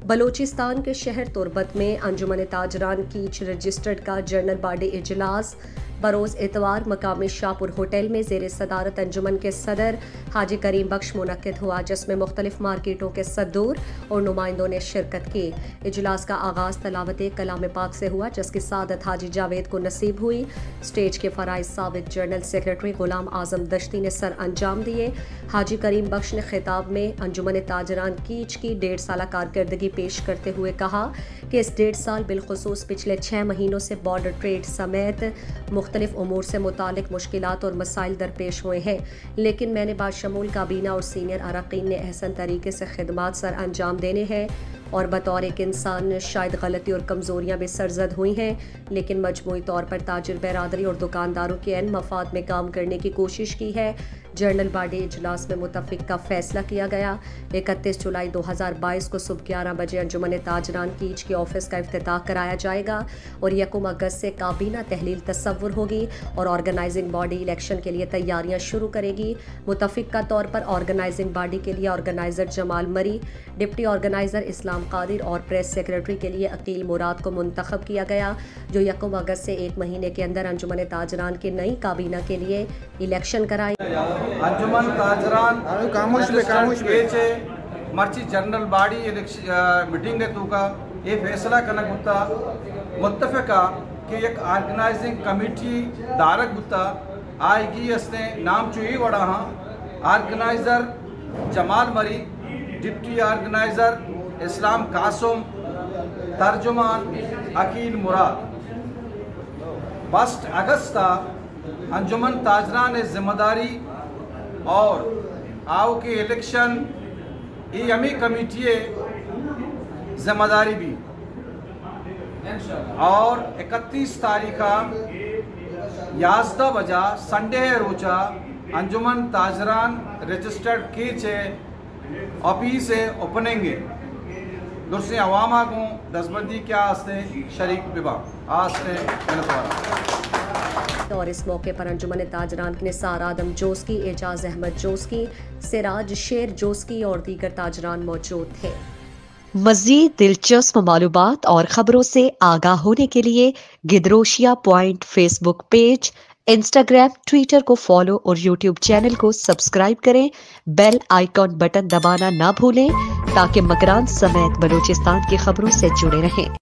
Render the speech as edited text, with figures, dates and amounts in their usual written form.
बलोचिस्तान के शहर तुर्बत में अंजुमन ताजरान कीच रजिस्टर्ड का जनरल बॉडी इजलास बरोज़ इतवार मकामी शाहपुर होटल में ज़ेर सदारत अंजुमन के सदर हाजी करीम बख्श मुनक्किद हुआ, जिसमें मुख्तलिफ मार्केटों के सद्दूर और नुमाइंदों ने शिरकत की। इजलास का आगाज़ तलावत कलाम पाक से हुआ, जिसकी सादत हाजी जावेद को नसीब हुई। स्टेज के फ़राइज़ साबिक़ जनरल सेक्रेटरी गुलाम आज़म दश्ती ने सर अंजाम दिए। हाजी करीम बख्श ने खिताब में अंजुमन ताजरान कीच की 1.5 साल कारकर्दगी पेश करते हुए कहा कि इस 1.5 साल बिलखुसूस पिछले 6 महीनों से बॉर्डर ट्रेड समेत मुख्तलिफ उमूर से मुतालिक मुश्किलात और मसाइल दरपेश हुए हैं, लेकिन मैंने बाशमूल काबीना और सीनियर अरकान ने अहसन तरीके से खिदमात सर अंजाम देने हैं और बतौर एक इंसान शायद गलती और कमज़ोरियाँ भी सरजद हुई हैं, लेकिन मजमूई तौर पर ताजिर बरादरी और दुकानदारों के अन मफाद में काम करने की कोशिश की है। जनरल बॉडी इजलास में मुतफ़िक का फैसला किया गया। 31 जुलाई 2022 को सुबह 11 बजे अंजुमन ताजरान कीच के ऑफिस का इफ्तिताह कराया जाएगा और 1 अगस्त से काबीना तहलील तस्वुर होगी और ऑर्गेनाइजिंग बॉडी इलेक्शन के लिए तैयारियां शुरू करेगी। मुतफ़िक का तौर पर ऑर्गेनाइजिंग बॉडी के लिए ऑर्गेनाइज़र जमाल मरी, डिप्टी ऑर्गेनाइज़र इस्लाम कादिर और प्रेस सेक्रेटरी के लिए अकील मुराद को मुंतखब किया गया, जो 1 अगस्त से 1 महीने के अंदर अंजुमन ताजरान की नई काबीना के लिए इलेक्शन कराई। अंजुमन ताजरान मर्ची जनरल बॉडी मीटिंग का ये फैसला कनक गुत्ता मुत्तफ़िका कि एक ऑर्गेनाइजिंग कमेटी दारक गुत्ता आएगी असने नाम चुई वड़ा हाँ ऑर्गेनाइज़र जमाल मरी, डिप्टी ऑर्गेनाइज़र इस्लाम कासुम, तर्जुमान अकील मुराद। 1 अगस्त अंजुमन ताजरान ने जिम्मेदारी और आओ के इलेक्शन ये अमी कमेटी जिम्मेदारी भी और 31 तारीख 11 बजा संडे रोजा अंजुमन ताजरान रजिस्टर्ड कीचे ऑफिस ओपनिंग दुर्से अवामा को दसबंदी क्या आस्ते शरीक विभाग आस्ते और इस मौके पर अंजुमन ताजरान के निसार आदम जोस्की, एजाज अहमद जोस्की, सिराज शेर जोस्की और दीगर ताजरान मौजूद थे। मज़ीद दिलचस्प मालूमात और खबरों से आगाह होने के लिए Gedrosia point Facebook page, Instagram, Twitter को फॉलो और यूट्यूब चैनल को सब्सक्राइब करें। बेल आइकॉन बटन दबाना ना भूलें ताकि मकरान समेत बलूचिस्तान की खबरों से जुड़े रहें।